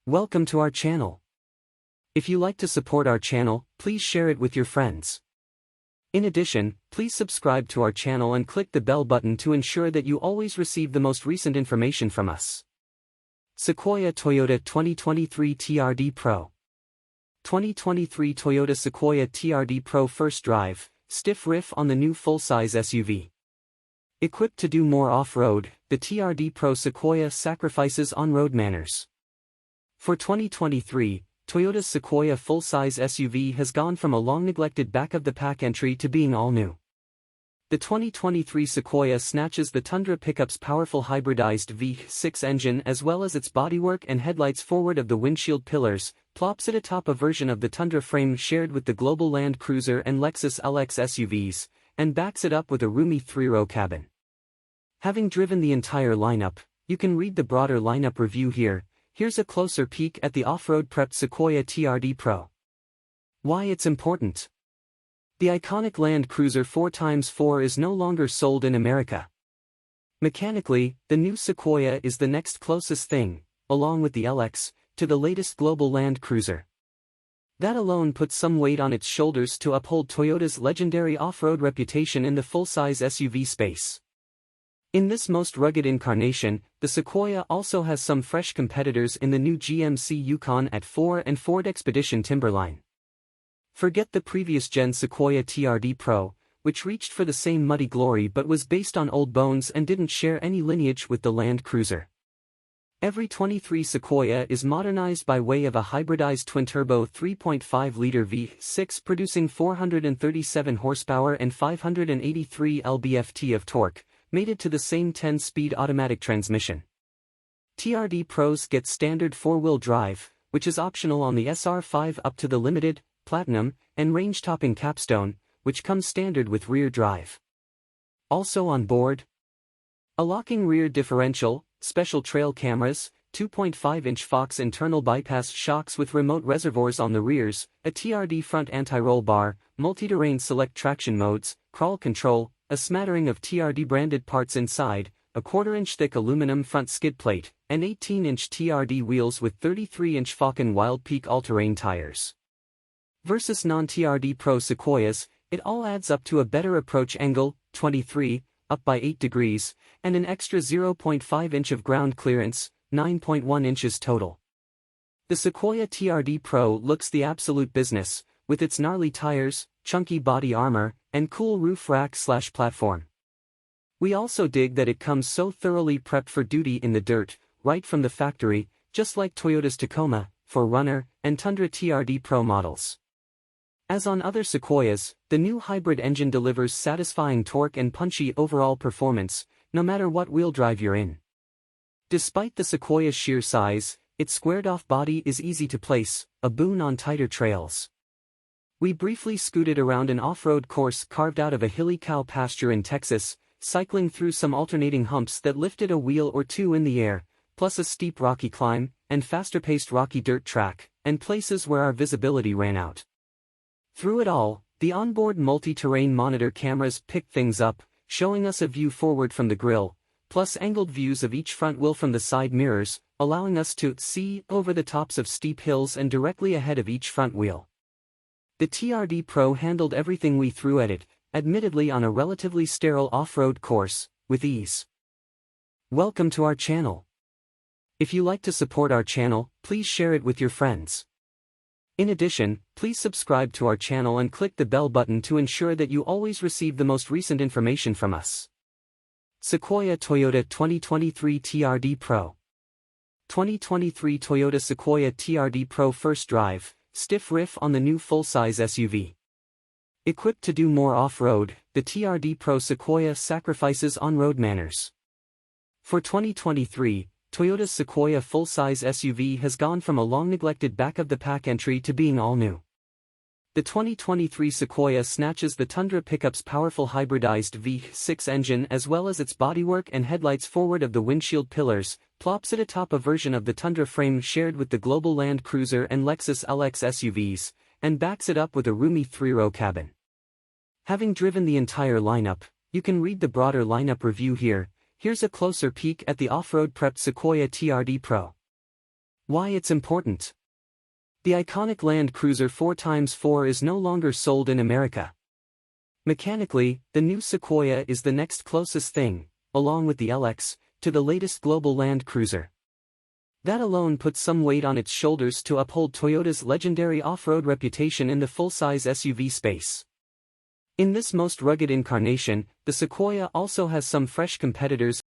Welcome to our channel. If you like to support our channel, please share it with your friends. In addition, please subscribe to our channel and click the bell button to ensure that you always receive the most recent information from us. Sequoia Toyota 2023 TRD Pro. 2023 Toyota Sequoia TRD Pro first drive, stiff riff on the new full-size SUV. Equipped to do more off-road, the TRD Pro Sequoia sacrifices on-road manners. For 2023, Toyota's Sequoia full-size SUV has gone from a long-neglected back-of-the-pack entry to being all-new. The 2023 Sequoia snatches the Tundra pickup's powerful hybridized V6 engine as well as its bodywork and headlights forward of the windshield pillars, plops it atop a version of the Tundra frame shared with the global Land Cruiser and Lexus LX SUVs, and backs it up with a roomy 3-row cabin. Having driven the entire lineup, you can read the broader lineup review here. Here's a closer peek at the off-road prepped Sequoia TRD Pro. Why it's important. The iconic Land Cruiser 4x4 is no longer sold in America. Mechanically, the new Sequoia is the next closest thing, along with the LX, to the latest global Land Cruiser. That alone puts some weight on its shoulders to uphold Toyota's legendary off-road reputation in the full-size SUV space. In this most rugged incarnation, the Sequoia also has some fresh competitors in the new GMC Yukon at 4 and Ford Expedition Timberline. Forget the previous gen Sequoia TRD Pro, which reached for the same muddy glory but was based on old bones and didn't share any lineage with the Land Cruiser. Every 23 Sequoia is modernized by way of a hybridized twin-turbo 3.5-liter V6 producing 437 horsepower and 583 lb-ft of torque, mated to the same 10-speed automatic transmission. TRD Pros get standard 4-wheel drive, which is optional on the SR5 up to the Limited, Platinum, and range-topping Capstone, which comes standard with rear drive. Also on board, a locking rear differential, special trail cameras, 2.5-inch Fox internal bypass shocks with remote reservoirs on the rears, a TRD front anti-roll bar, multi-terrain select traction modes, crawl control, a smattering of TRD branded parts inside, a 1/4-inch thick aluminum front skid plate, and 18-inch TRD wheels with 33-inch Falcon Wild Peak all-terrain tires. Versus non-TRD Pro Sequoias, it all adds up to a better approach angle, 23, up by 8 degrees, and an extra 0.5 inch of ground clearance, 9.1 inches total. The Sequoia TRD Pro looks the absolute business, with its gnarly tires, chunky body armor, and cool roof rack/platform. We also dig that it comes so thoroughly prepped for duty in the dirt, right from the factory, just like Toyota's Tacoma, 4Runner, and Tundra TRD Pro models. As on other Sequoias, the new hybrid engine delivers satisfying torque and punchy overall performance, no matter what wheel drive you're in. Despite the Sequoia's sheer size, its squared-off body is easy to place, a boon on tighter trails. We briefly scooted around an off-road course carved out of a hilly cow pasture in Texas, cycling through some alternating humps that lifted a wheel or two in the air, plus a steep rocky climb, and faster-paced rocky dirt track, and places where our visibility ran out. Through it all, the onboard multi-terrain monitor cameras picked things up, showing us a view forward from the grille, plus angled views of each front wheel from the side mirrors, allowing us to see over the tops of steep hills and directly ahead of each front wheel. The TRD Pro handled everything we threw at it, admittedly on a relatively sterile off-road course, with ease. Welcome to our channel. If you like to support our channel, please share it with your friends. In addition, please subscribe to our channel and click the bell button to ensure that you always receive the most recent information from us. Sequoia Toyota 2023 TRD Pro. 2023 Toyota Sequoia TRD Pro first drive, stiff riff on the new full-size SUV. Equipped to do more off-road, the TRD Pro Sequoia sacrifices on-road manners. For 2023, Toyota's Sequoia full-size SUV has gone from a long-neglected back-of-the-pack entry to being all-new. The 2023 Sequoia snatches the Tundra pickup's powerful hybridized V6 engine as well as its bodywork and headlights forward of the windshield pillars, plops it atop a version of the Tundra frame shared with the global Land Cruiser and Lexus LX SUVs, and backs it up with a roomy 3-row cabin. Having driven the entire lineup, you can read the broader lineup review here. Here's a closer peek at the off-road prepped Sequoia TRD Pro. Why it's important. The iconic Land Cruiser 4x4 is no longer sold in America. Mechanically, the new Sequoia is the next closest thing, along with the LX, to the latest global Land Cruiser. That alone puts some weight on its shoulders to uphold Toyota's legendary off-road reputation in the full-size SUV space. In this most rugged incarnation, the Sequoia also has some fresh competitors.